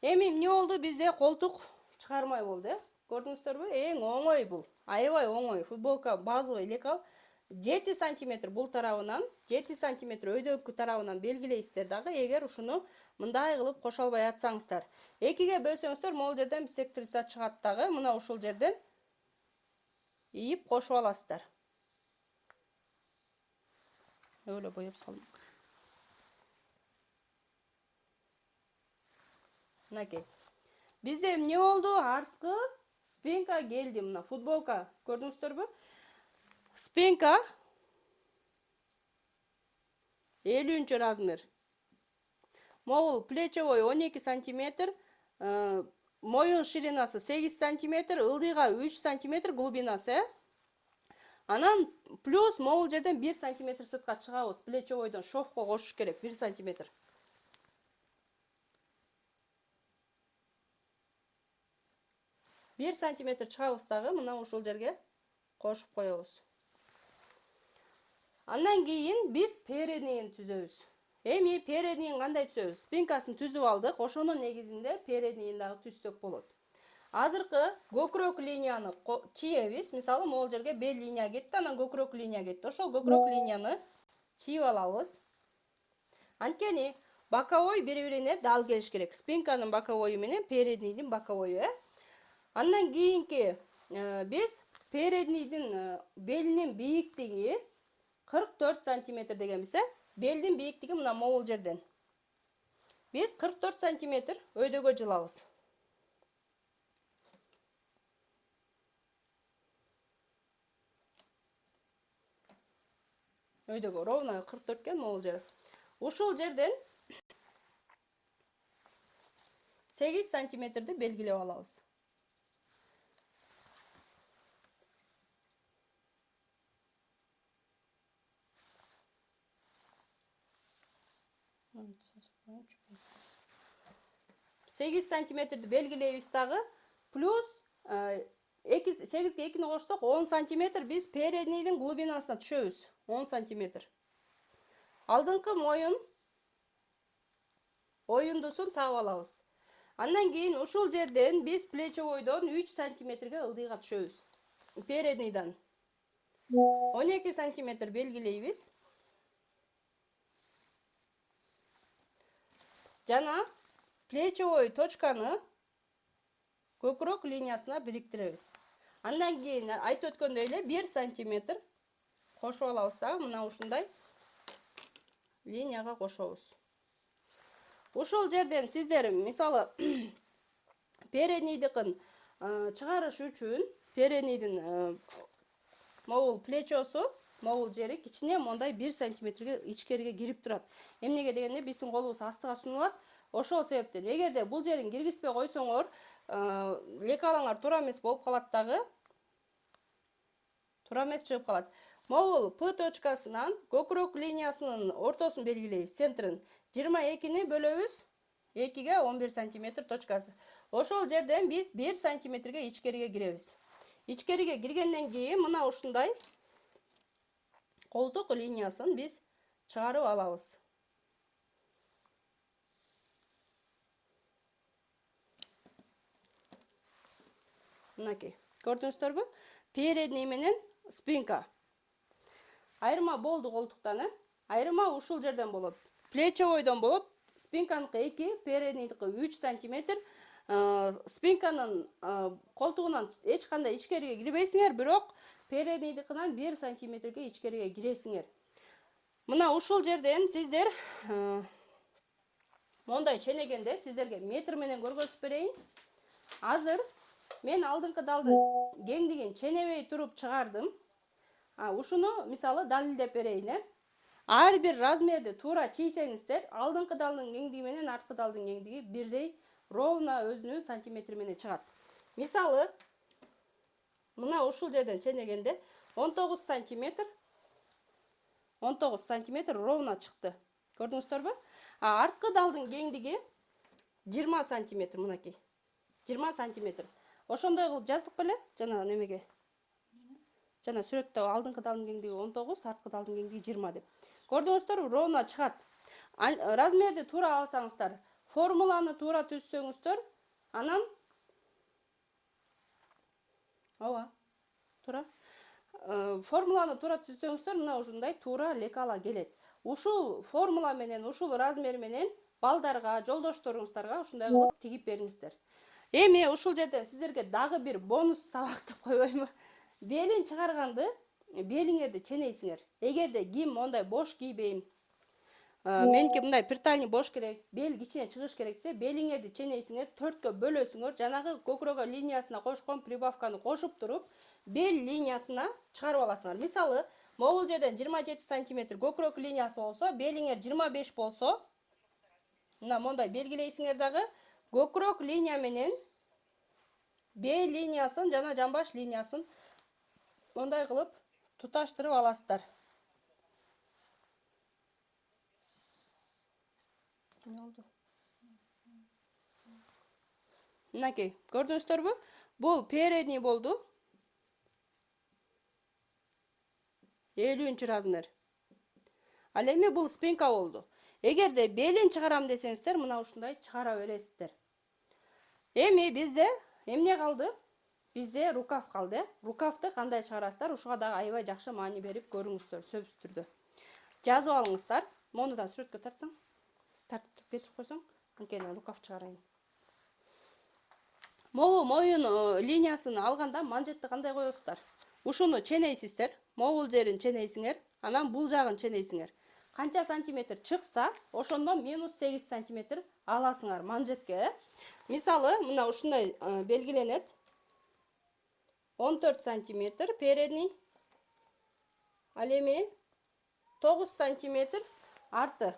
Эми эмне болду? Бизде колтук чыгармай болду, көрдүңүздөрбү? Эң оңой бул. Аябай оңой. Футболка базовый лекал 7 сантиметр бул тарабынан, 7 сантиметр өйдөңкү тарабынан белгилейсиздер дагы, эгер ушуну мындай кылып кошо албай атсаңыздар. 2ге бөлсөңүздөр могул жерден бисектриса чыгат дагы, мына ушул жерден ийип кошуп аласыздар. Öyle boyap saldım. Мынакей. Бизде эмне болду? Арткы спинка келди. Мына футболка көрдүңүздөрбү? Спинка 50 размер. Могул плечевой 12 сантиметр, моюн ширинасы 8 сантиметр, ылдыйга 3 сантиметр глубинасы. Анан плюс могул жерден 1 сантиметр сыртка чыгабыз. Плечевойдон шовко кошуш керек 1 сантиметр. 1 сантиметр чыгабыз дагы, мына ушул жерге кошуп коебуз. Андан кийин биз переднийин түзөбүз. Эми переднийин кандай түзөбүз? Спинкасын түзүп алдык, ошонун негизинде переднийин дагы түзсөк болот. Азыркы көкүрөк линияны чийебиз. Мисалы, могул жерге бел линия кетти, анан көкүрөк линия кетти. Ошол көкүрөк линияны чийип алабыз. Анткени боковой бири-бирине дал келиш керек. Спинканын боковою менен переднийдин боковою, Андан кийинки биз переднийдин белинин бийиктиги 44 сантиметр дегенбиз, белдин бийиктиги мына могул жерден. Биз 44 сантиметр өйдөгө жылабыз. Өйдөгө ровно 44 кен могул жер. Ушул жерден 8 сантиметрди белгилеп алабыз. Сегиз сантиметрди белгилейбиз дагы, плюс 8ге 2-ни кошсок 10 сантиметр биз переднийдин глубинасына түшөбүз. 10 сантиметр. Алдыңкы оюндусун таап алабыз. Андан кийин ушул жерден биз плечевойдон 3 сантиметрге ылдыйга түшөбүз. Переднийдан 12 сантиметр белгилейбиз. Жана плечевой точканы көкүрөк линиясына бириктиребиз. Андан кийин айтып өткөндөй эле 1 сантиметр кошуп алабыз да, мына ушундай линияга кошобуз. Ушул жерден сиздер мисалы переднийдикин чыгарыш үчүн переднийдин могул плечосу, могул жери кичине мондай 1 сантиметрге ичкериге кирип турат. Эмнеге дегенде биздин колубуз астыга сунулат. Ошол себептен эгерде бул жерин киргизбей койсоңор, лекалаңар туура эмес болуп калат дагы. Туура эмес чыгып калат. Могул П точкасынан көкүрөк линиясынын ортосун белгилейбиз, центрин. 22-ни бөлөбүз 2ге 11 сантиметр точкасы. Ошол жерден биз 1 сантиметрге ичкериге киребиз. Ичкериге киргенден кийин мына ушундай колтук линиясын биз чыгарып алабыз. Мынакей. Көрдүңүздөрбү? Передний менен спинка. Айырма болду колтуктан, айырма ушул жерден болот. Плечевойдон болот, спинканыкы 2, переднийдики 3 сантиметр. Спинканын колтугунан эч кандай ичкериге кирбейсиңер, бирок переднийдикинен 1 сантиметрге ичкериге киресиңер. Мына ушул жерден сиздер мондай ченегенде сиздерге метр менен көргөзүп берейин. Азыр мен алдыңкы далдын кеңдигин ченебей туруп чыгардым. Ушуну мисалы далилдеп берейин. Ар бир размерди туура чийсеңиздер, алдыңкы далдын кеңдиги менен арткы далдын кеңдиги бирдей ровно өзүнүн сантиметри менен чыгат. Мисалы, мына ушул жерден ченегенде 19 сантиметр ровно чыкты. Көрдүңүздөрбү? Арткы далдын кеңдиги 20 сантиметр мынакей. 20 сантиметр. Ошондой кылып жаздык беле? Жана немеге? Жана сүрөттө алдыңкы далдын кеңдиги 19, арткы далдын кеңдиги 20 деп. Көрдүңүздөр, ровно чыгат. Размерди туура алсаңыздар, формуланы туура түзсөңүздөр, анан ооба, туура. Формуланы туура түзсөңүздөр, мына ушундай туура лекала келет. Ушул формула менен, ушул размер менен балдарга, жолдошторуңуздарга ушундай кылып тигип бериңиздер. Эми ушул жерден сиздерге дагы бир бонус сабак деп койбойму? Белин чыгарганды, белиңерди ченейсиңер. Эгерде ким мондай бош кийбейм, меники мындай притальный бош керек, бел кичине чыгыш керек десе, белиңерди ченейсиңер, 4кө бөлөсүңөр, жанагы көкрөгө линиясына кошкон прибавканы кошуп туруп, бел линиясына чыгарып аласыңар. Мисалы, могул жерден 27 сантиметр көкрөк линиясы болсо, белиңер 25 болсо, мына мондай белгилейсиңер дагы, көкрөк линия менен бел линиясын жана жамбаш линиясын мондай кылып туташтырып аласыздар. Мынакей, көрдүңүздөрбү? Бул передний болду. 50 размер. Ал эми бул спинка болду. Эгерде белин чыгарам десеңиздер, мына ушундай чыгара бересиздер. Эми бизде эмне калды? Бизде рукав калды. Рукавды кандай чыгарасыздар? Ушуга дагы аябай жакшы маани берип көрүңүздөр сөзсүз түрдө. Жазып алыңыздар. Мону да сүрөткө тартсаң, тартып кетирип койсоң, анткени рукав чыгарайын. Могу моюн линиясын алганда манжетти кандай коесуздар? Ушуну ченейсиздер, могул жерин ченейсиңер, анан бул жагын ченейсиңер. Канча сантиметр чыкса, ошондон минус 8 сантиметр аласыңар манжетке. Мисалы, мына ушундай белгиленет. 14 сантиметр передний, ал эми 9 сантиметр арты.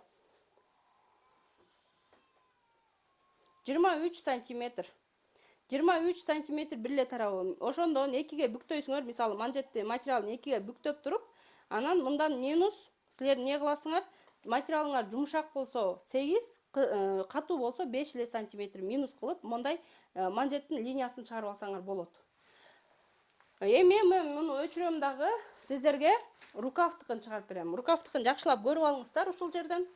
23 сантиметр. 23 сантиметр бирле тарабы. Ошондон 2ге бүктөйсүңөр, мисалы манжетти материалын 2ге бүктөп туруп, анан мындан минус силер эмне кыласыңар? Материалыңар жумшак болсо 8, катуу болсо 5 эле сантиметр минус кылып, мондай манжеттин линиясын чыгарып алсаңар болот. Эми мен муну өчүрөм дагы, сиздерге рукавтыкын чыгарып берем. Рукавтыкын жакшылап көрүп алыңыздар ушул жерден.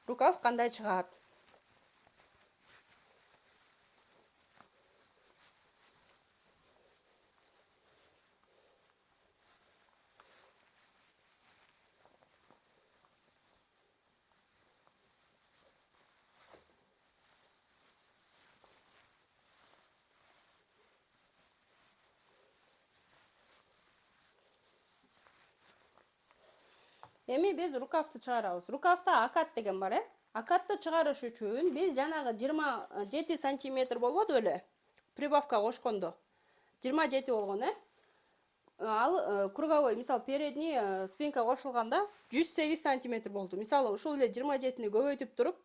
Рукав кандай чыгат? Эми биз рукавты чыгарабыз. Рукавта акат деген бар, Акатты чыгарыш үчүн биз жанагы 27 сантиметр болбоду беле? Прибавка кошкондо. 27 болгон, Ал круговой, мисал передний спинка кошулганда 108 сантиметр болду. Мисалы, ушул эле 27-ни көбөйтүп туруп,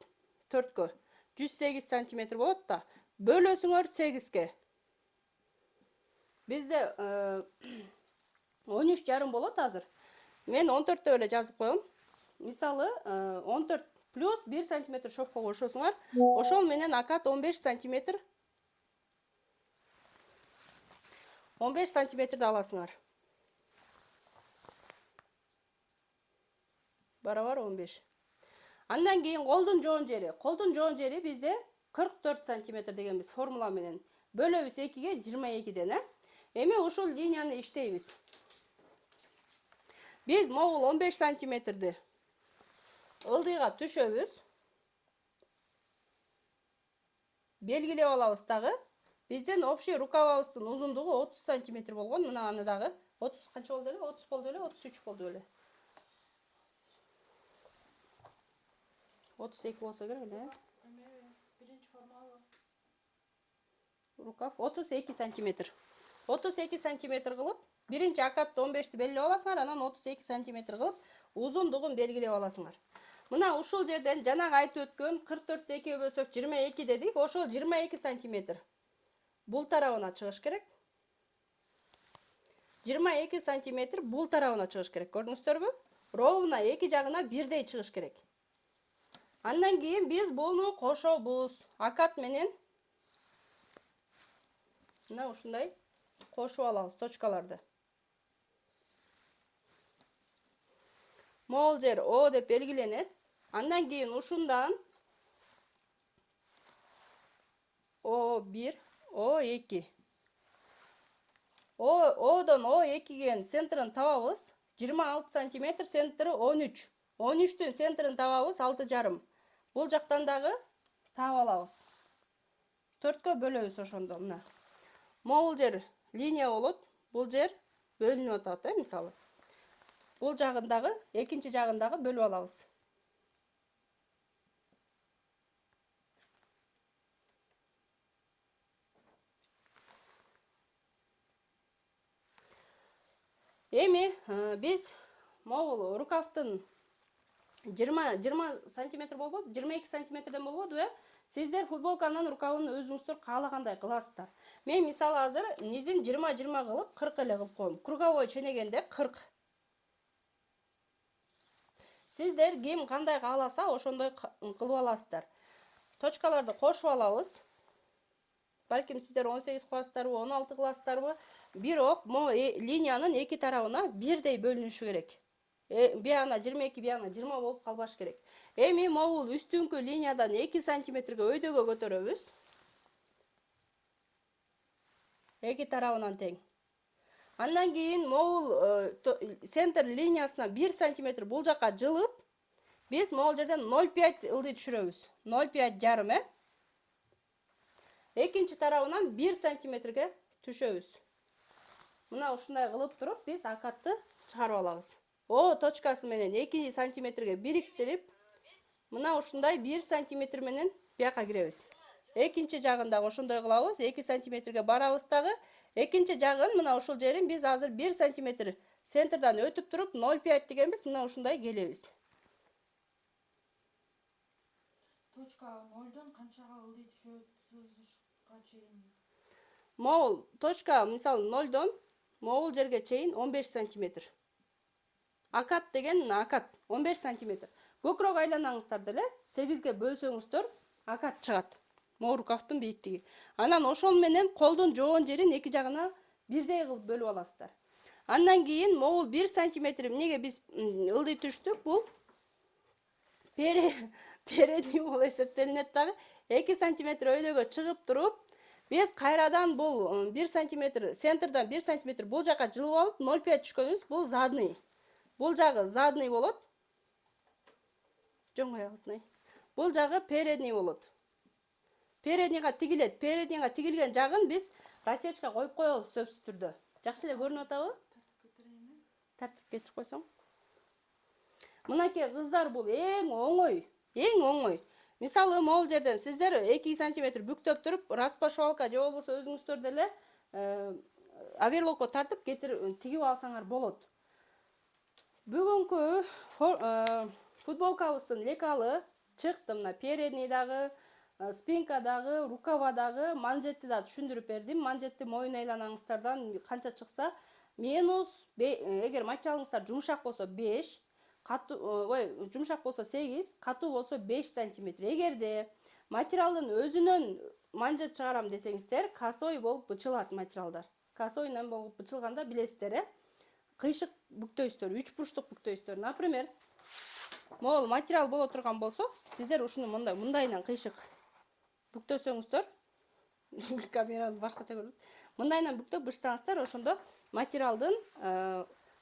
4кө 108 сантиметр болот да. Бөлөсүңөр 8ке. Бизде 13,5 болот азыр. Мен 14 эле жазып коем. Мисалы, 14 плюс 1 сантиметр шовко кошосуңар. Ошол менен акат 15 сантиметр. 15 сантиметрди аласыңар. Барабар 15. Андан кийин колдун жоон жери. Колдун жоон жери бизде 44 сантиметр деген биз формула менен. Бөлөбүз 2ге 22ден, Эми ушул линияны иштейбиз. Биз могул 15 сантиметрди ылдыйга түшөбүз. Белгилеп алабыз дагы. Бизден общий рукавыбыздын узундугу 30 сантиметр болгон. Мына аны дагы 30 канча болду эле? 30 болду эле, 33 болду эле. 32 болсо керек эле. Биринчи формула. Рукав 32 сантиметр. 32 сантиметр кылып, биринчи акатты 15ти белгилеп аласыңар, анан 32 сантиметр кылып, узундугун белгилеп аласыңар. Мына ушул жерден жанагы айтып өткөн 44-тү 2ге бөлсөк 22 дедик, ошол 22 сантиметр. Бул тарабына чыгыш керек. 22 сантиметр бул тарабына чыгыш керек. Көрдүңүздөрбү? Ровно эки жагына бирдей чыгыш керек. Андан кийин биз буну кошобуз. Акат менен мына ушундай кошуп алабыз точкаларды. Могул жер О деп белгиленет. Андан кийин ушундан O1, O2. O'dan O2'ге центрін табабыз. 26 сантиметр, центрі 13. 13'тің центрін табабыз 6,5. Бұл жақтан дағы таба алабыз. 4-кө бөлөбүз ошондо мына. Могул жер линия болот. Бул жер бөлүнүп атат, мисалы. Бул жагындагы, экинчи жагындагы бөлүп алабыз. Эми биз могул рукавдын 20 сантиметр болбойт, 22 сантиметрден болбойду, Сиздер футболканын рукавын өзүңүздөр каалагандай кыласыздар. Мен мисалы азыр низин 20-20 кылып 40 эле кылып коем. Круговой ченегенде 40. Сиздер ким кандай кааласа ошондой кылып аласыздар. Точкаларды кошуп алабыз. Балким сиздер 18 кыласыздарбы, 16 кыласыздарбы. Бирок линиянын эки тарабына бирдей бөлүнүшү керек. Биягына 22, биягына 20 болуп калбаш керек. Эми могул үстүңкү линиядан 2 сантиметрге өйдөгө көтөрөбүз. Эки тарабынан тең. Андан кийин могул центр линиясына 1 сантиметр бул жакка жылып, биз могул жерден 0,5 ылдый түшүрөбүз. 0,5 жарым, Экинчи тарабынан 1 сантиметрге түшөбүз. Мына ушундай кылып туруп биз акатты чыгарып алабыз. О точкасы менен 2 сантиметрге бириктирип, мына ушундай 1 сантиметр менен бияка киребиз. Экинчи жагын дагы ошондой кылабыз. 2 сантиметрге барабыз дагы. Экинчи жагын мына ушул жерин биз азыр 1 сантиметр центрдан өтүп туруп 0,5 дегенбиз, мына ушундай келебиз. Точка 0-дон канчага ылдый түшөт сызышка чейин? Могул точка мисалы 0-дон могул жерге чейин 15 сантиметр. Акат деген акат 15 сантиметр. Көкүрөк айланаңыздар деле 8ге бөлсөңүздөр акат чыгат. Могул рукавдын бийиктиги. Анан ошол менен колдун жоон жерин эки жагына бирдей кылып бөлүп аласыздар. Андан кийин могул 1 сантиметр эмнеге биз ылдый түштүк? Бул передний болуп эсептелинет дагы. 2 сантиметр өйдөгө чыгып туруп, биз кайрадан бул 1 сантиметр центрдан 1 сантиметр бул жака жылып алып 0,5 түшкөнүбүз. Бул задный. Бул жагы задный болот. Жөн коягытнай. Бул жагы передний болот. Переднийга тигилет. Переднийга тигилген жагын биз расчечка коюп коебуз сөзсүз түрдө. Жакшы эле көрүнүп атабы? Тартып кетирип койсоң. Мынакей кыздар бул эң оңой. Эң оңой. Мисалы могул жерден сиздер 2 сантиметр бүктөп туруп, распашивалка же болбосо өзүңүздөр деле оверлокко тартып тигип алсаңар болот. Бүгүнкү футболкабыздын лекалы чыкты. Мына передний дагы, спинка дагы, рукава дагы, манжетти да түшүндүрүп бердим. Манжетти моюн айланаңыздардан канча чыкса, минус эгер материалыңыздар жумшак болсо 5, жумшак болсо 8, катуу болсо 5 сантиметр. Эгерде материалдын өзүнөн манжет чыгарам десеңиздер, косой болуп бычылат материалдар. Косойнан болуп бычылганда билесиздер, кыйшык бүктөйсүздөр, 3 бурчтук бүктөйсүздөр. Например, могул материал боло турган болсо, сиздер ушуну мындайынан кыйшык бүктөсөңүздөр, камераны башкача көрүп, мындайынан бүктөп бычсаңыздар, ошондо материалдын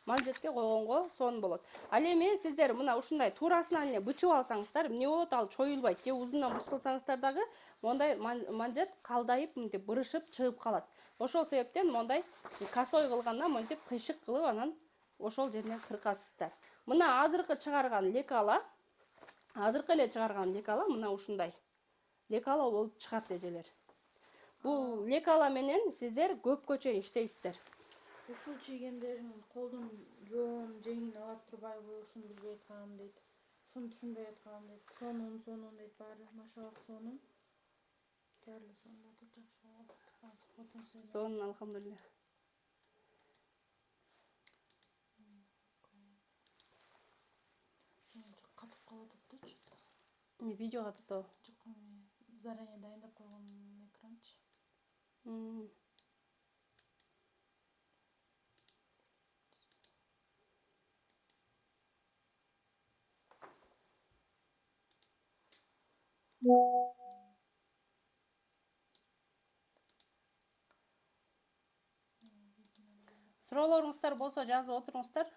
манжетке койгонго сонун болот. Ал эми сиздер мына ушундай туурасынан эле бычып алсаңыздар, эмне болот? Ал чоюлбайт. Же узундан бычсалсаңыздар дагы, мондай манжет калдайып, мынтип бырышып чыгып калат. Ошол себептен мондай косой кылганда монтип кыйшык кылып анан ошол жеринен кыркасыздар. Мына азыркы чыгарган лекала, мына ушундай лекала болуп чыгат эжелер. Бул лекала менен сиздер көпкө чейин иштейсиздер. Ушул чийгендерин колдун жоон жеңин ала турбайбы? Ушуну билбей аткам дейт. Ушуну түшүнбөй аткам дейт. Сонун дейт баары. Машаллах сонун. Баары сонун болуп жакшы болуп. Сонун, алхамдулилля. Катып калып атат да чөтө. Видео катып Жок, заранее дайындап койгон экранчы. Суроолоруңуздар болсо жазып отуруңуздар.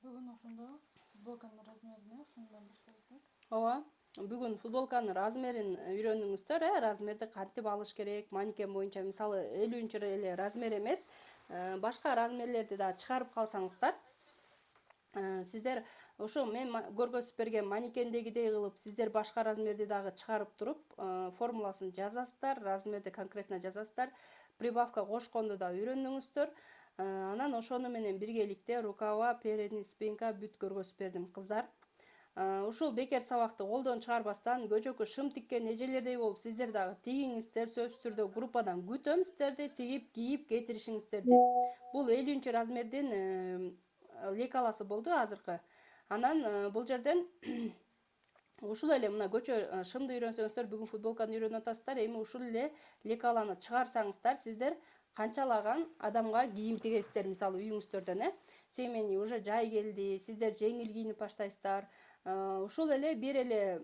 Бүгүн ошондо футболканын размерине ушундан баштайсыз. Ооба. Бүгүн футболканын размерин үйрөнүңүздөр, размерди кантип алыш керек, манекен боюнча мисалы 50 эле размер эмес, башка размерлерди да чыгарып калсаңыздар, сиздер ошо мен көргөзүп берген манекендегидей кылып сиздер башка размерди дагы чыгарып туруп, формуласын жазасыздар, размерди конкретно жазасыздар, прибавка кошконду да үйрөндүңүздөр. Анан ошону менен биргеликте рукава, передний спинка бүт көргөзүп бердим кыздар. Ушул бекер сабакты колдон чыгарбастан көчөккө шым тиккен эжелердей болуп сиздер дагы тигиңиздер, сөзсүз түрдө группадан күтөм сиздерди тигип кийип кетиришиңиздерди. Бул 50 размердин лекаласы болду азыркы. Анан бул жерден ушул эле мына көчө шымды үйрөнсөңүздөр, бүгүн футболканы үйрөнүп атасыздар. Эми ушул эле лекаланы чыгарсаңыздар, сиздер канчалаган адамга кийим тигесиздер, мисалы үйүңүздөрдөн, семени уже жай келди, сиздер жеңил кийинип баштайсыздар. Ушул эле бир эле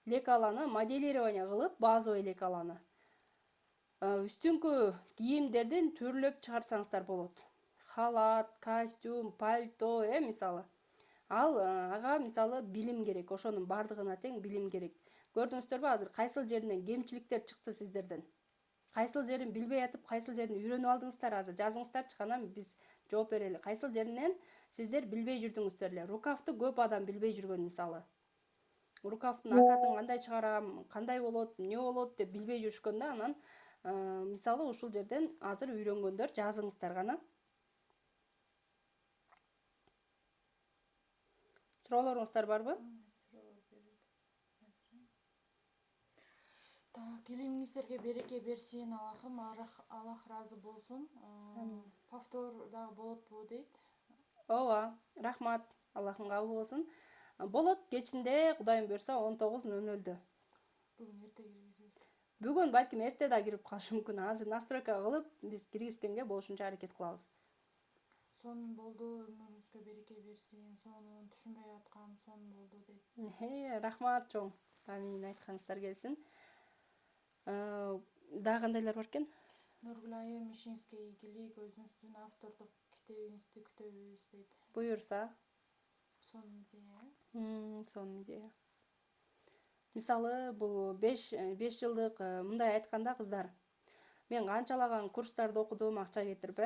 лекаланы моделирование кылып, базовый лекаланы үстүңкү кийимдердин түрлөп чыгарсаңыздар болот. Халат, костюм, пальто, мисалы. Ал ага мисалы билим керек, ошонун бардыгына тең билим керек. Көрдүңүздөрбү азыр кайсыл жеринен кемчиликтер чыкты сиздерден? Кайсыл жерин билбей атып, кайсыл жерин үйрөнүп алдыңыздар, азыр жазыңыздарчы, анан биз жооп берели. Кайсыл жеринен сиздер билбей жүрдүңүздөр эле? Рукавты көп адам билбей жүргөн, мисалы. Рукавдын акатын кандай чыгарам, кандай болот, эмне болот деп билбей жүрүшкөн да, анан мисалы ушул жерден азыр үйрөнгөндөр жазыңыздар гана. Суроолоруңуздар барбы? Так, илимиңиздерге береке берсин Аллахым, Аллах разы болсун. Повтор дагы болотпу дейт. Ооба, рахмат. Аллахым кабыл болсун. Болот кечинде, Кудайым буйрса 19:00-дө. Бүгүн эрте киргизебиз. Бүгүн балким эрте да кирип калышы мүмкүн. Азыр настройка кылып, биз киргизгенге болушунча аракет кылабыз. Сонун болду, өмүрүңүзгө береке берсин. Сонун түшүнбөй аткам, сонун болду дейт. Рахмат чоң. Амин, айтканыңыздар келсин. Дагы кандайлар бар экен? Нургүл айым, ишиңизге ийгилик, өзүңүздүн автордук китебиңизди күтөбүз дейт. Буюрса. Сонун идея. Сонун идея. Мисалы, бул 5 жылдык мындай айтканда кыздар. Мен канчалаган курстарды окудум, акча кетирип,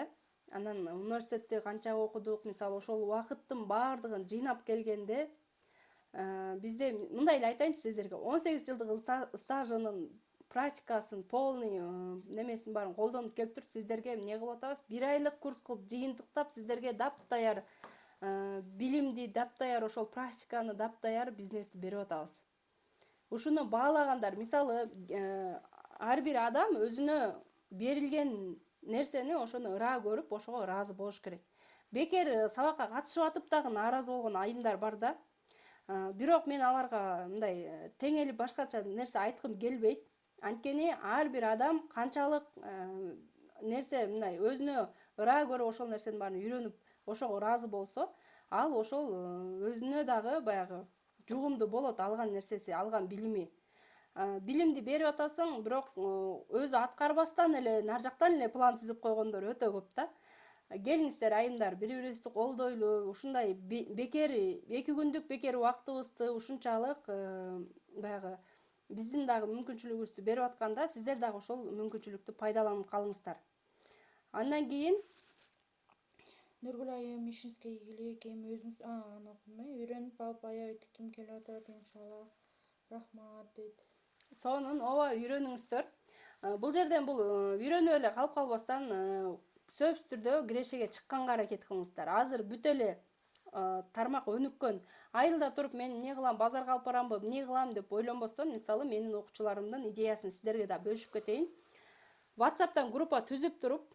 анан университетте канча окудук, мисалы ошол убакыттын баардыгын жыйнап келгенде, бизде мындай эле айтайынчы сиздерге, 18 жылдык стажынын практикасын, полный немесин баарын колдонуп келип туруп сиздерге эмне кылып атабыз? 1 айлык курс кылып жыйынтыктап сиздерге дапдаяр билимди, дапдаяр ошол практиканы, дапдаяр бизнести берип атабыз. Ушуну баалагандар, мисалы, ар бир адам өзүнө берилген нерсени ошону ыраа көрүп, ошого ыраазы болуш керек. Бекер сабакка катышып атып дагы нааразы болгон айымдар бар да. Бирок мен аларга мындай теңелип башкача нерсе айткым келбейт. Анткени ар бир адам канчалык нерсе мындай өзүнө ыраа көрүп ошол нерсенин баарын үйрөнүп, ошого ыраазы болсо, ал ошол өзүнө дагы баягы жугумду болот алган нерсеси, алган билими. Билимди берип атасың, бирок өзү аткарбастан эле нар жактан эле план түзүп койгондор өтө көп да. Келиңиздер айымдар, бири-бирибизди колдойлу, ушундай бекер 2 күндүк бекер убактыбызды ушунчалык баягы биздин дагы мүмкүнчүлүгүбүздү берип атканда, сиздер дагы ошол мүмкүнчүлүктү пайдаланып калыңыздар. Андан кийин Нургүл айым ишиңизге ийгилик, эми өзүңүз аны окудум үйрөнүп алып аябай тикким келип атат иншалла. Рахмат дейт. сонун ооба үйрөнүңүздөр. Бул жерден бул үйрөнүп эле калып калбастан сөзсүз түрдө кирешеге чыкканга аракет кылыңыздар. Азыр бүт эле тармак өнүккөн. Айылда туруп мен эмне кылам, базарга алып барамбы, эмне кылам деп ойлонбостон, мисалы менин окуучуларымдын идеясын сиздерге да бөлүшүп кетейин. WhatsApp'тан группа түзүп туруп,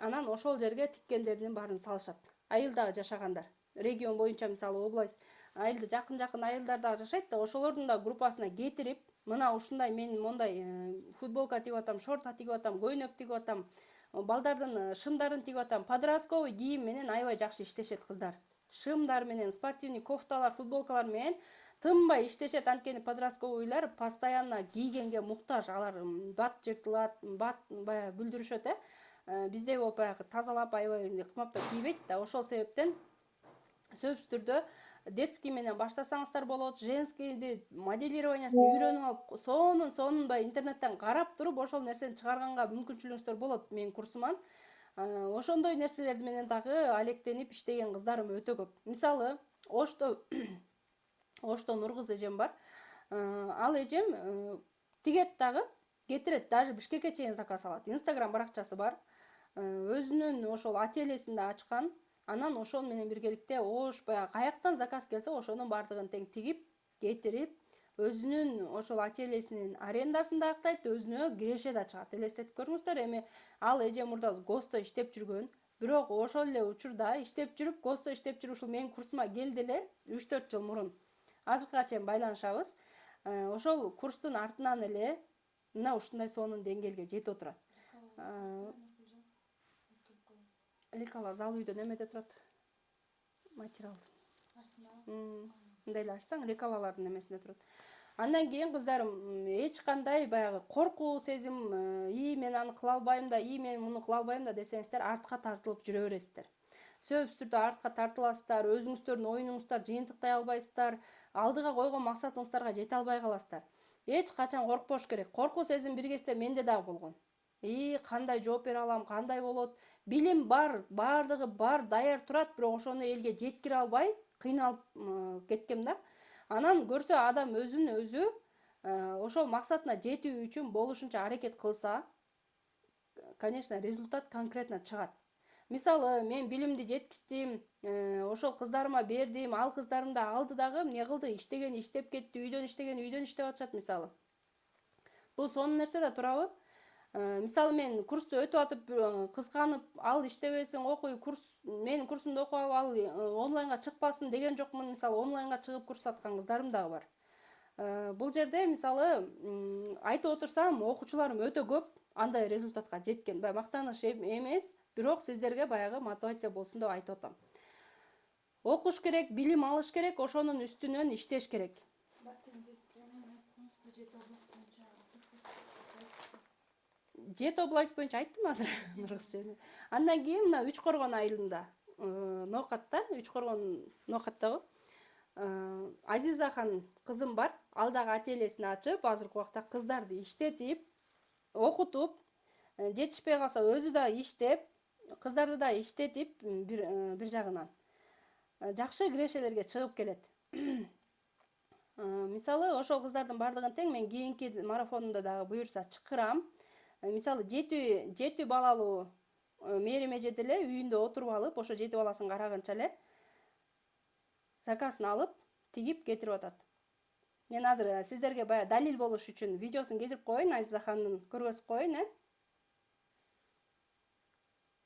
анан ошол жерге тиккендердин баарын салышат. Айылда жашагандар. Регион боюнча мисалы область, айылда жакын айылдар дагы жашайт да, ошолордун да группасына кетирип, мына ушундай мен мондай футболка тигип атам, шорта тигип атам, көйнөк тигип атам, балдардын шымдарын тигип атам. Подростковый кийим менен аябай жакшы иштешет кыздар. Шымдар менен, спортивный кофталар, футболкалар менен тынбай иштешет. Анткени подростковыйлар постоянно кийгенге муктаж. Алар бат жыртылат, бат баягы бүлдүрүшөт, биздей болуп баягы тазалап аябай кымаптап кийбейт да. Ошол себептен сөзсүз түрдө детский менен баштасаңыздар болот, женскийди моделированиясын үйрөнүп алып, сонун баягы интернеттен карап туруп ошол нерсени чыгарганга мүмкүнчүлүгүңүздөр болот менин курсуман. Ошондой нерселер менен дагы алектенип иштеген кыздарым өтө көп. Мисалы, Ошто Нуркыз эжем бар. Ал эжем тигет дагы, кетирет, даже Бишкекке чейин заказ алат. Инстаграм баракчасы бар. Өзүнүн ошол ательесин да ачкан. Анан ошол менен биргеликте баягы каяктан заказ келсе, ошонун баардыгын тең тигип, кетирип, өзүнүн ошол ательесинин арендасын да актайт, өзүнө киреше да чыгат. Элестетип көрүңүздөр, эми ал эжем мурда ГОСТо иштеп жүргөн. Бирок ошол эле учурда иштеп жүрүп, ГОСТо иштеп жүрүп, ушул менин курсума келди эле 3-4 жыл мурун. Азыркыга чейин байланышабыз. Ошол курстун артынан эле мына ушундай сонун деңгээлге жетип отурат. Лекала зал үйдө немеде турат? Материалдын. Мындай эле ачсаң, лекалалардын немесинде турат. Андан кийин кыздарым, эч кандай баягы коркуу сезим, мен аны кыла албайм да, мен муну кыла албайм да десеңиздер, артка тартылып жүрө бересиздер. Сөзсүз түрдө артка тартыласыздар, өзүңүздөрдүн оюнуңуздар жыйынтыктай албайсыздар, алдыга койгон максатыңыздарга жете албай каласыздар. Эч качан коркпош керек. Коркуу сезим бир кезде менде дагы болгон. Кандай жооп бере алам, кандай болот? Билим бар, баардыгы бар, даяр турат, бирок ошону элге жеткире албай, кыйналып кеткем да. Анан көрсө адам өзүн өзү ошол максатына жетүү үчүн болушунча аракет кылса, конечно, результат конкретно чыгат. Мисалы, мен билимди жеткиздим, ошол кыздарыма бердим, ал кыздарым да алды дагы эмне кылды, иштеген иштеп кетти, үйдөн иштеген үйдөн иштеп атышат мисалы. Бул сонун нерсе да турабы? Мисалы, мен курсту өтүп атып, кызганып, ал иштебесин, окуй, менин курсумду окуп алып, ал онлайнга чыкпасын деген жокмун. Мисалы, онлайнга чыгып курс аткан кыздарым дагы бар. Бул жерде мисалы айтып отурсам, окуучуларым өтө көп андай результатка жеткен. Мактаныш эмес, бирок сиздерге баягы мотивация болсун деп айтып атам. Окуш керек, билим алыш керек, ошонун үстүнөн иштеш керек. Жети область боюнча айттым азыр. Андан кийин мына Үч Коргон айылында, Ноокатта, Үч Коргон Ноокаттабы, Азизахан кызым бар. Ал дагы ательесин ачып, азыркы убакта кыздарды иштетип, окутуп, жетишпей калса өзү да иштеп, кыздарды да иштетип, бир жагынан жакшы кирешелерге чыгып келет. Мисалы, ошол кыздардын баардыгын тең мен кийинки марафонумда дагы буюрса чакырам. Мисалы, жети балалуу Мээрим эже деле үйүндө отуруп алып, ошо 7 баласын караганча эле заказын алып, тигип кетирип атат. Мен азыр сиздерге баягы далил болуш үчүн видеосун кетирип коеюн, Азизахандын көргөзүп коеюн,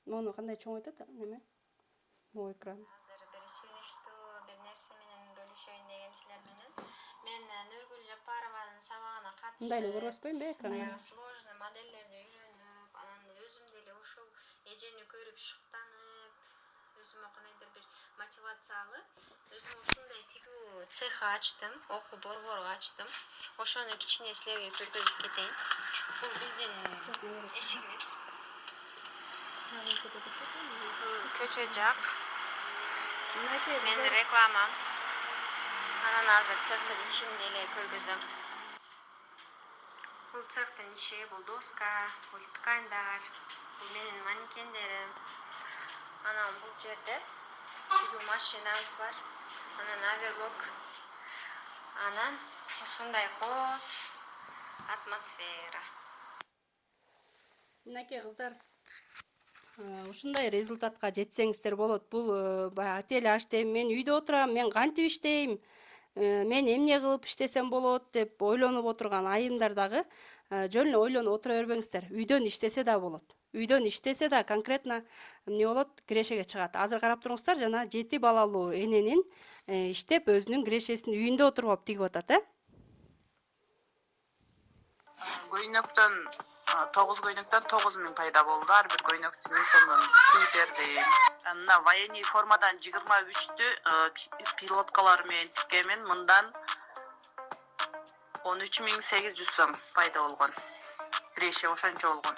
Мону кандай чоңойтот неме? Могу экран. Азыр бир сүйүнүчтүү бир нерсе менен бөлүшөйүн дегем силер менен. Мен Нургүл Жапарованын сабагына катышып, Мындай эле көргөзбөйүнбү экранга? сложный модельдерди үйрөнүп, анан өзүм деле ушул эжени көрүп шыктанып, өзүмө кандайдыр бир мотивациялы. Өзүм ушундай тигүү цех ачтым, окуу борбору ачтым. Ошону кичине силерге көргөзүп кетейин. Бул биздин эшигибиз. Көчө жак. Менин рекламам. Анан азыр цехтын ишин деле көргөзөм. Бул цехтин иши, бул доска, бул тканьдар, бул менин манекендерим. Анан бул жерде тигүү машинабыз бар. Анан оверлок. Анан ушундай коз атмосфера. Мынакей кыздар, ушундай результатка жетсеңиздер болот. Бул баягы отель ачтым, мен үйдө отурам, мен кантип иштейм, мен эмне кылып иштесем болот деп ойлонуп отурган айымдар дагы жөн эле ойлонуп отура бербеңиздер. Үйдөн иштесе да болот. Үйдөн иштесе да конкретно эмне болот, кирешеге чыгат. Азыр карап туруңуздар, жана 7 балалуу эненин иштеп өзүнүн кирешесин үйүндө отуруп алып тигип атат, Көйнөктөн 9 көйнөктөн 9000 пайда болду. Ар бир көйнөктүн мен сомдон тигип бердим. Мына военный формадан 23-тү пилоткалар менен тиккенмин. Мындан 13800 сом пайда болгон. Киреше ошончо болгон.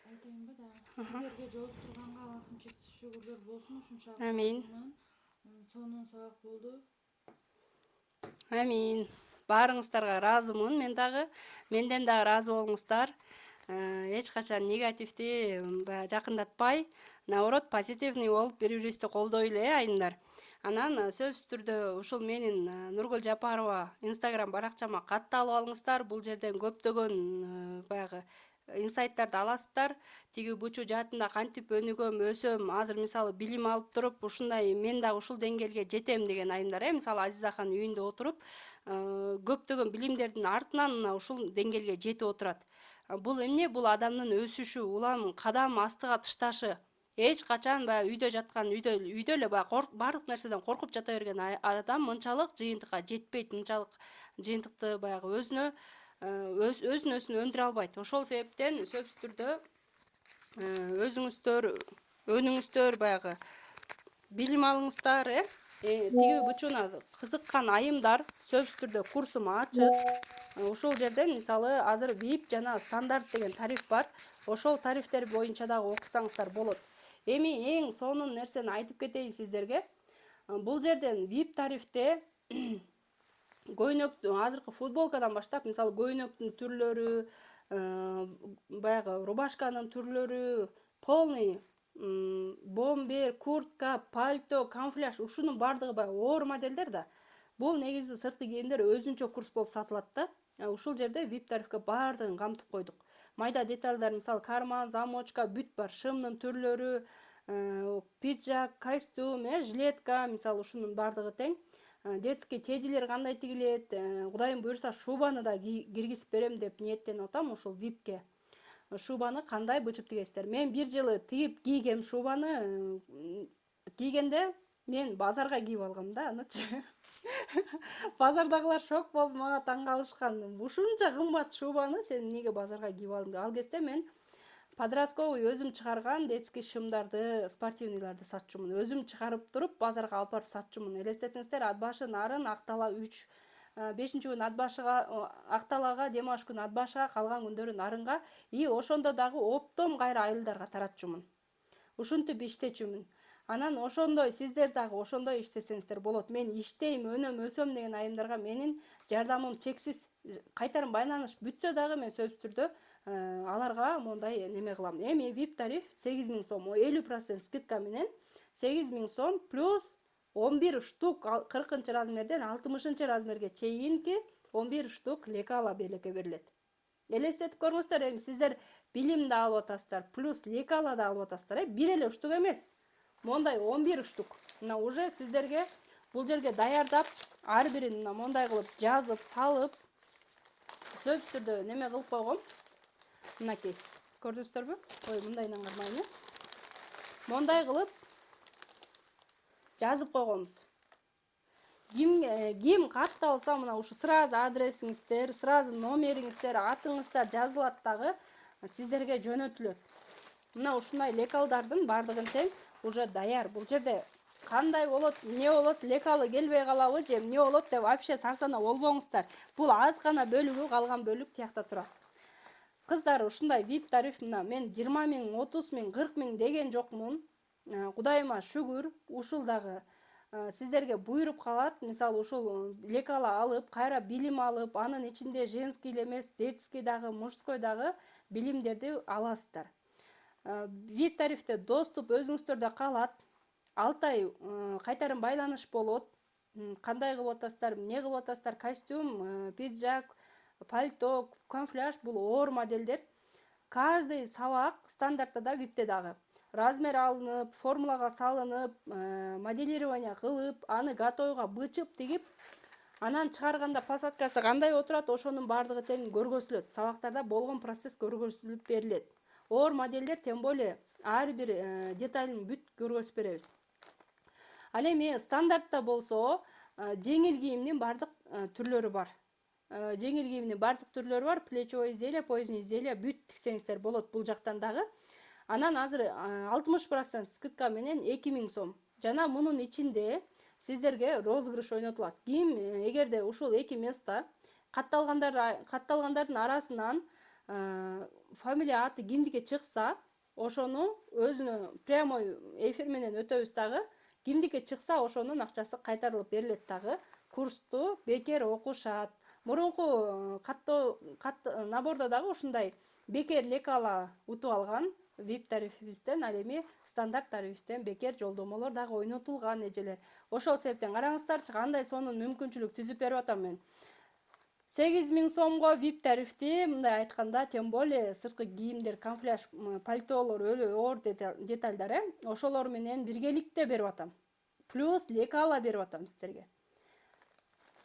Айтайынбы да. Силерге жолуктурганга Аллахым чексиз шүгүрлөр болсун. Ушунча Амин. сонун сабак болду. Амин. Баарыңыздарга ыраазымын. Менден дагы ыраазы болуңуздар. Эч качан негативди жакындатпай, наоборот, позитивный болуп бири-бирибизди колдой эле, айымдар. Анан сөзсүз түрдө ушул менин Нургүл Жапарова Instagram баракчама катталып алыңыздар. Бул жерден көптөгөн баягы инсайттарды аласыздар. Тиги бучу жаатында кантип өнүгөм, өсөм, азыр мисалы билим алып туруп, ушундай мен дагы ушул деңгээлге жетем деген айымдар, мисалы Азизакан үйүндө отуруп, көптөгөн билимдердин артынан ушул деңгээлге жетип отурат. Бул эмне? Бул адамдын өсүшү, улам кадам астыга тышташы. Эч качан баягы үйдө жаткан, үйдө эле баягы баардык нерседен коркуп жата берген адам мынчалык жыйынтыкка жетпейт, мынчалык жыйынтыкты баягы өзүн өндүрө албайт. Ошол себептен сөзсүз түрдө өзүңүздөр, өнүңүздөр, баягы билим алыңыздар, тиги бучуна кызыккан айымдар сөзсүз түрдө курсум ачык. Ушул жерден мисалы азыр VIP жана стандарт деген тариф бар. Ошол тарифтер боюнча дагы окусаңыздар болот. Эми эң сонун нерсени айтып кетейин сиздерге. Бул жерден VIP тарифте көйнөк, азыркы футболкадан баштап, мисалы көйнөктүн түрлөрү, баягы рубашканын түрлөрү, полный бомбер, куртка, пальто, камуфляж, ушунун баардыгы баягы оор модельдер да. Бул негизи сырткы кийимдер өзүнчө курс болуп сатылат да. Ушул жерде VIP тарифке баардыгын камтып койдук. Майда детальдар, мисалы карман, замочка, бүт бар, шымдын түрлөрү, пиджак, костюм, жилетка, мисалы ушунун баардыгы тең. Детский тедилер кандай тигилет, Кудайым буйрса шубаны да киргизип берем деп ниеттенип атам ушул VIPке. Шубаны кандай бычып тигесиздер? Мен бир жылы тигип кийгем шубаны, кийгенде мен базарга кийип алгам да, анычы. Базардагылар шок болуп мага таң калышкан. Ушунча кымбат шубаны сен эмнеге базарга кийип алдың? Ал кезде мен подростковый өзүм чыгарган детский шымдарды, спортивныйларды сатчумун. Өзүм чыгарып туруп базарга алып барып сатчумун. Элестетиңиздер, ат башы нарын, Актала 3, 5-чи күн ат башыга, Акталага, Демаш күн ат башыга, калган күндөрү нарынга, ошондо дагы оптом кайра айылдарга таратчумун. Ушинтип иштечүмүн. Анан ошондой сиздер дагы ошондой иштесеңиздер болот. Мен иштейм, өнөм, өсөм деген айымдарга менин жардамым чексиз. Кайтарым байланыш бүтсө дагы мен сөзсүз түрдө аларга мондай неме кылам. Эми VIP тариф 8000 сом, 50% скидка менен 8000 сом плюс 11 штук 40 размерден 60 размерге чейинки 11 штук лекала белекке берилет. Элестетип көрүңүздөр, эми сиздер билим да алып атасыздар, плюс лекала да алып атасыздар, бир эле штук эмес. Мондай 11 штук. Мына уже сиздерге бул жерге даярдап, ар бирин мына мондай кылып жазып, салып, сөзсүз түрдө неме кылып койгом. Мынакей, көрдүңүздөрбү? Ой, мындайынан кармайын. Мондай кылып жазып койгонбуз. Ким катталса, мына ушу сразу адресиңиздер, сразу номериңиздер, атыңыздар жазылат дагы сиздерге жөнөтүлөт. Мына ушундай лекалдардын баардыгын тең уже даяр. Бул жерде кандай болот, эмне болот, лекалы келбей калабы же эмне болот деп вообще сарсанаа болбоңуздар. Бул аз гана бөлүгү, калган бөлүк тиякта турат. Кыздар, ушундай VIP тариф мына мен 20 миң, 30 миң, 40 миң деген жокмун. Кудайыма шүгүр, ушул дагы сиздерге буйруп калат. Мисалы ушул лекала алып, кайра билим алып, анын ичинде женский эле эмес, детский дагы, мужской дагы билимдерди аласыздар. VIP тарифте доступ өзүңүздөрдө калат. 6 ай кайтарым байланыш болот. Кандай кылып атасыздар, эмне кылып атасыздар, костюм, пиджак, пальто, камуфляж бул оор моделдер. Каждый сабак стандартта да VIPте дагы размер алынып, формулага салынып, моделирование кылып, аны готовыйга бычып тигип, анан чыгарганда посадкасы кандай отурат, ошонун баардыгы тең көргөзүлөт. Сабактарда болгон процесс көргөзүлүп берилет. Оор модельдер тем более ар бир деталын бүт көргөзүп беребиз. Ал эми стандартта болсо жеңил кийимдин баардык түрлөрү бар. Жеңил кийимдин баардык түрлөрү бар. Плечевой изделие, поясный изделие бүт тиксеңиздер болот бул жактан дагы. Анан азыр 60% скидка менен 2000 сом. Жана мунун ичинде сиздерге розыгрыш ойнотулат. Ким эгерде ушул эки место катталгандардын арасынан фамилия аты кимдики чыкса, ошону өзүнө прямой эфир менен өтөбүз дагы. Кимдики чыкса, ошонун акчасы кайтарылып берилет дагы. Курсту бекер окушат. Мурунку набордо дагы ушундай бекер лекала утуп алган VIP тарифибизден, ал эми стандарт тарифибизден бекер жолдомолор дагы ойнотулган эжелер. Ошол себептен караңыздарчы, кандай сонун мүмкүнчүлүк түзүп берип атам мен. 8000 сомго VIP тарифти, мындай айтканда, тем более сырткы кийимдер, камуфляж, пальтолор, өлө оор детальдар, ошолор менен биргеликте берип атам. Плюс лекала берип атам сиздерге.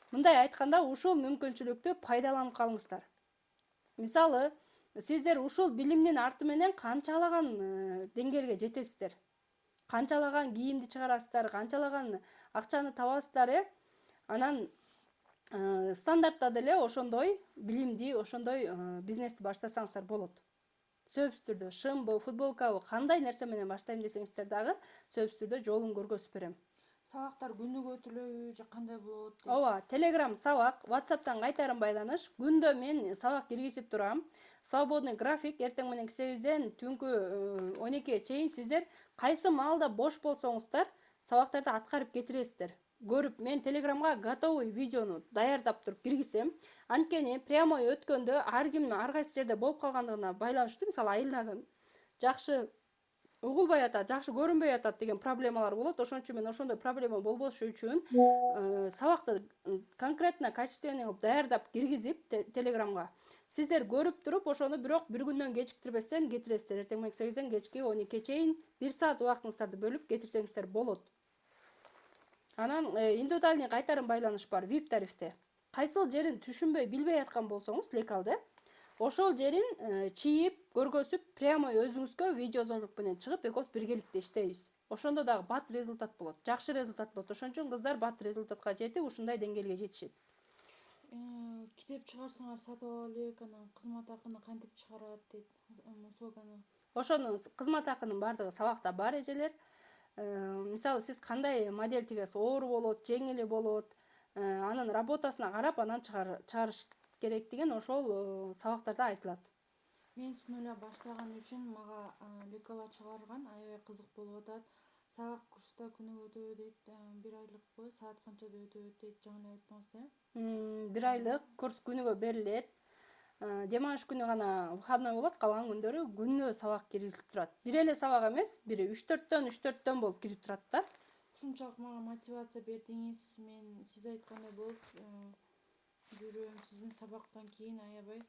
Мындай айтканда, ушул мүмкүнчүлүктү пайдаланып калыңыздар. Мисалы, сиздер ушул билимдин арты менен канчалаган деңгээлге жетесиздер. Канчалаган кийимди чыгарасыздар, канчалаган акчаны табасыздар, Анан стандартта деле ошондой билимди, ошондой бизнести баштасаңыздар болот. Сөзсүз түрдө шымбы, футболкабы, кандай нерсе менен баштайм десеңиздер дагы сөзсүз түрдө жолун көргөзүп берем. Сабактар күнүгө өтүлөбү же кандай болот? Ооба, Telegram сабак, WhatsApp'тан кайтарым байланыш. Күндө мен сабак киргизип турам. Свободный график, эртең менен 8ден түнкү 12-ге чейин сиздер кайсы маалда бош болсоңуздар, сабактарды аткарып кетиресиздер. Көрүп, мен Telegramга готовый видеону даярдап туруп киргизсем, анткени прямой өткөндө ар ким ар кайсы жерде болуп калгандыгына байланыштуу. Мисалы, айылдардын жакшы угулбай атат, жакшы көрүнбөй атат деген проблемалар болот. Ошон үчүн мен ошондой проблема болбошу үчүн сабакты конкретно качественный кылып даярдап киргизип Telegramга сиздер көрүп туруп, ошону бирок бир күндөн кечиктирбестен кетиресиздер. Эртең менен 8ден кечки 12-ге чейин 1 саат убактыңыздарды бөлүп кетирсеңиздер болот. Анан индивидуальный кайтарым байланыш бар VIP тарифте. Кайсыл жерин түшүнбөй, билбей аткан болсоңуз, лекалды, ошол жерин чийип, көргөзүп, прямой өзүңүзгө видеозвонок менен чыгып, экөөбүз биргеликте иштейбиз. Ошондо дагы бат результат болот, жакшы результат болот. Ошон үчүн кыздар бат результатка жетип, ушундай деңгээлге жетишет. Китеп чыгарсаңар сатып алайлык, анан кызмат акыны кантип чыгарат дейт. Слоганы. Ошонун кызмат акынын баардыгы сабакта бар эжелер. Мисалы, сиз кандай модель тигесиз, оор болот, жеңили болот, анын работасына карап, анан чыгарыш керектигин ошол сабактарда айтылат. Мен сүнөлө баштаган үчүн мага лекала чыгарган аябай кызык болуп атат. Сабак курста күнүгө өтөбү дейт, 1 айлыкпы, саат канчада өтөбү дейт, жаңы эле айттыңыз, 1 айлык курс күнүгө берилет. Дем алыш күнү гана выходной болот, калган күндөрү күнүгө сабак киргизилип турат. Бир эле сабак эмес, бири 3-4төн болуп кирип турат да. Ушунчалык мага мотивация бердиңиз. Мен сиз айткандай болуп жүрөм. Сиздин сабактан кийин аябай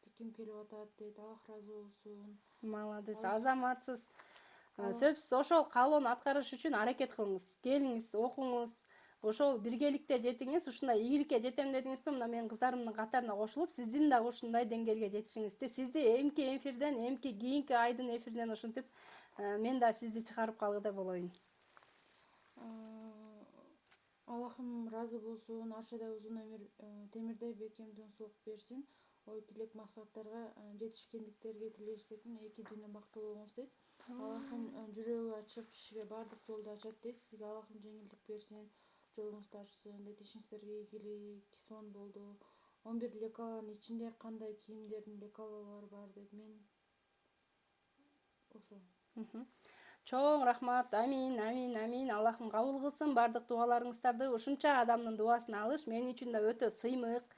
бекем келип атат дейт. Аллах ыраазы болсун. Молодец, азаматсыз. Сөзсүз ошол каалоону аткарыш үчүн аракет кылыңыз. Келиңиз, окуңуз. Ошол биргеликте жетиңиз, ушундай ийгиликке жетем дедиңизби, мына мен кыздарымдын катарына кошулуп, сиздин дагы ушундай деңгээлге жетишиңизди, сизди эмки эфирден, эмки кийинки айдын эфиринен ушинтип мен да сизди чыгарып калгыдай болоюн. Аллахым ыраазы болсун, арчада узун өмүр, темирдей бекем деңсоолук берсин. Ой тилек максаттарга жетишкендиктерге тилештетин, эки дүйнө бактылуу болуңуз дейт. Аллахым жүрөгү ачык кишиге баардык жолду ачат дейт. Сизге Аллахым жеңилдик берсин, жолуңузду ачсын дейт. Ишиңиздерге ийгилик, сон болду. 11 лекаланын ичинде кандай кийимдердин лекалалары бар дейт. Мен ошо. Чоң рахмат. Амин, амин, амин. Аллахым кабыл кылсын бардык дуаларыңыздарды. Ушунча адамдын дуасын алыш мен үчүн да өтө сыймык.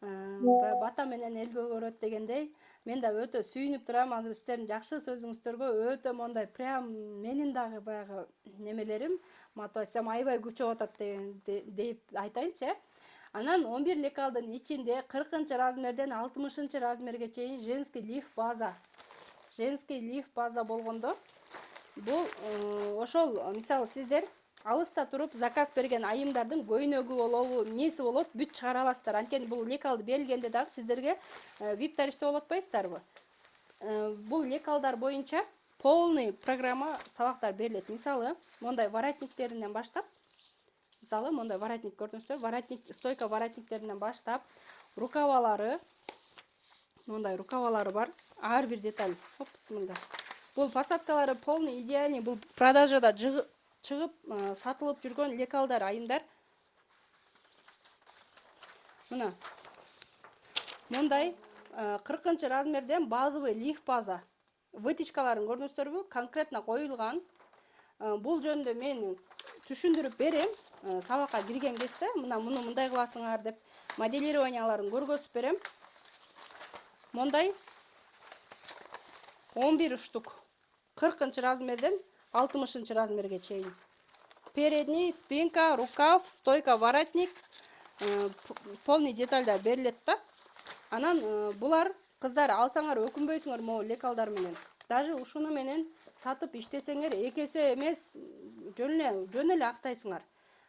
Бата менен эл көгөрөт дегендей. Мен да өтө сүйүнүп турам азыр сиздердин жакшы сөзүңүздөргө. Өтө мондай прям менин дагы баягы немелерим, матап айтсам аябай күчөп атат деп айтайынчы. Анан 11 лекалдын ичинде 40-размерден 60-размерге чейин женский лиф база. Женский лиф база болгондо бул ошол мисалы сиздер алыста туруп заказ берген айымдардын көйнөгү болобу, эмнеси болот, бүт чыгара аласыздар. Анткени бул лекалды берилгенде дагы сиздерге VIP тарифте болот атпайсыздарбы? Бул лекалдар боюнча полный программа сабактар берилет. Мисалы, мондай воротниктеринен баштап, мисалы, мондай воротник көрдүңүздөр, воротник, стойка воротниктеринен баштап, рукавалары, мондай рукавалары бар, ар бир деталь. Бисмилла. Бул посадкалары полный идеальный, бул продажада чыгып сатылып жүргөн лекалдар, айымдар. Мына мондай 40-размерден базовый лиф база. Вытяжкаларын көрдүңүздөрбү? Конкретно коюлган. Бул жөнүндө мен түшүндүрүп берем. Сабакка кирген кезде мына муну мындай кыласыңар деп моделированияларын көргөзүп берем. Мондай 11 штук. 40-размерден 60-размерге чейин. Передний, спинка, рукав, стойка, воротник, полный детальдар берилет да. Анан булар кыздар алсаңар өкүнбөйсүңөр могу лекалдар менен. Даже ушуну менен сатып иштесеңер экесе эмес жөн эле актайсыңар.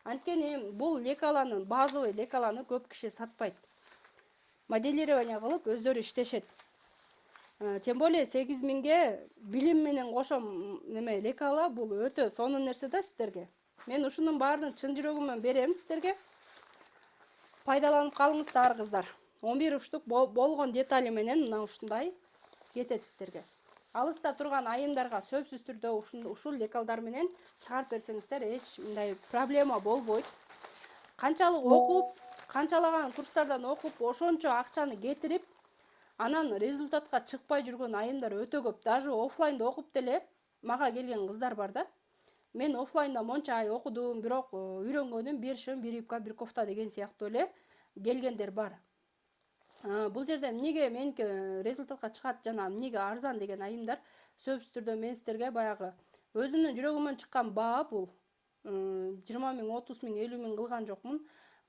Анткени бул лекаланын, базовый лекаланы көп киши сатпайт. Моделирование кылып өздөрү иштешет. Тем более 8000ге билим менен кошом неме лекала, бул өтө сонун нерсе да сиздерге. Мен ушунун баарын чын жүрөгүмөн берем сиздерге. Пайдаланып калыңыздар кыздар. 11 штук болгон детали менен мына ушундай кетет сиздерге. Алыста турган айымдарга сөзсүз түрдө ушул лекалдар менен чыгарып берсеңиздер эч мындай проблема болбойт. Канчалык окуп, канчалаган курстардан окуп, ошончо акчаны кетирип, анан результатка чыкпай жүргөн айымдар өтө көп. Даже офлайнда окуп деле мага келген кыздар бар да. Мен офлайнда монча ай окудум, бирок үйрөнгөнүм бир шым, бир юбка, бир кофта деген сыяктуу эле келгендер бар. Бул жерде эмнеге меники результатка чыгат жана эмнеге арзан деген айымдар сөзсүз түрдө мен сиздерге баягы өзүмдүн жүрөгүмөн чыккан баа бул. 20 000, 30 000, 50 000 кылган жокмун.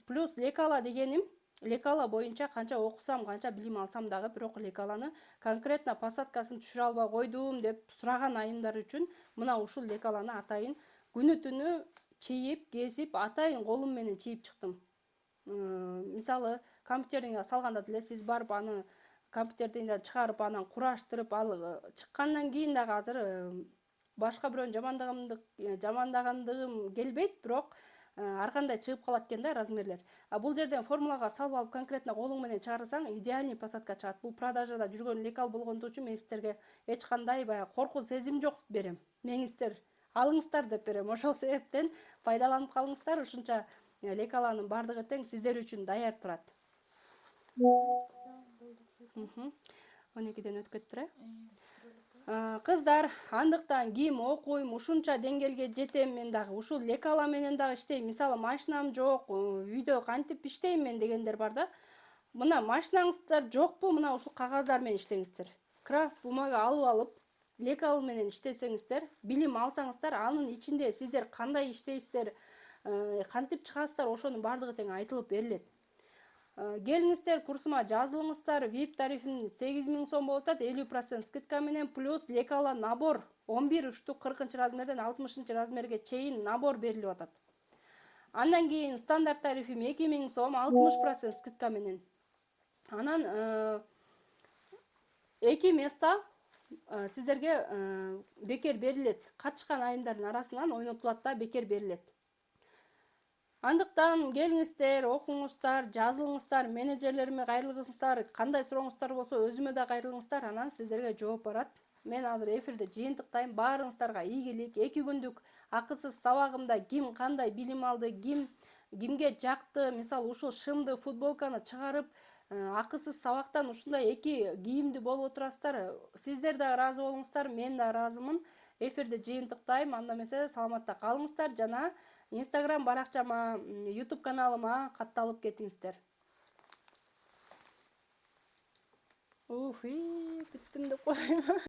Плюс лекала дегеним, лекала боюнча канча окусам, канча билим алсам дагы бирок лекаланы конкретно посадкасын түшүрө албай койдум деп сураган айымдар үчүн мына ушул лекаланы атайын күнү түнү чийип, кесип, атайын колум менен чийип чыктым. Мисалы, компьютериңе салганда деле сиз барып аны компьютерден чыгарып анан кураштырып ал чыккандан кийин дагы азыр башка бирөөнү жамандагандыгым келбейт, бирок ар кандай чыгып калат экен да размерлер. Бул жерден формулага салып алып конкретно колуң менен чыгарсаң идеальный посадка чыгат. Бул продажада жүргөн лекал болгондугу үчүн мен сиздерге эч кандай баягы коркуу сезим жок берем. Меңиздер алыңыздар деп берем. Ошол себептен пайдаланып калыңыздар. Ушунча лекаланын бардыгы тең сиздер үчүн даяр турат. 12ден өтүп кеттир, кыздар, андыктан ким окуйм, ушунча деңгээлге жетем мен дагы, ушул лекала менен дагы иштейм. Мисалы, машинам жок, үйдө кантип иштейм мен дегендер бар да. Мына машинаңыздар жокпу, мына ушул кагаздар менен иштеңиздер. Крафт бумага алып, лекал менен иштесеңиздер, билим алсаңыздар, анын ичинде сиздер кандай иштейсиздер, кантип чыгасыздар, ошонун бардыгы тең айтылып берилет. Келиңиздер, курсума жазылыңыздар. VIP тарифин 8000 сом болот, 50% скидка менен, плюс лекала набор 11 штук 40-размерден 60-размерге чейин набор берилип атат. Андан кийин стандарт тарифим 2000 сом 60% скидка менен. Анан 2 места сиздерге бекер берилет. Катышкан айымдардын арасынан ойнотулат да, бекер берилет. Андыктан келиңиздер, окуңуздар, жазылыңыздар, менеджерлериме кайрылыңыздар, кандай сурооңуздар болсо өзүмө да кайрылыңыздар, анан сиздерге жооп барат. мен азыр эфирде жыйынтыктайм. Баарыңыздарга ийгилик. 2 күндүк акысыз сабагымда ким кандай билим алды, кимге жакты, мисалы ушул шымды футболканы чыгарып, акысыз сабактан ушундай 2 кийимди болуп отурасыздар. Сиздер да ыраазы болуңуздар, мен да ыраазымын. Эфирде жыйынтыктайм. Анда эмесе саламатта калыңыздар жана Instagram баракчама, YouTube каналыма катталып кетиңиздер. Уф, бүттүм деп коеюн.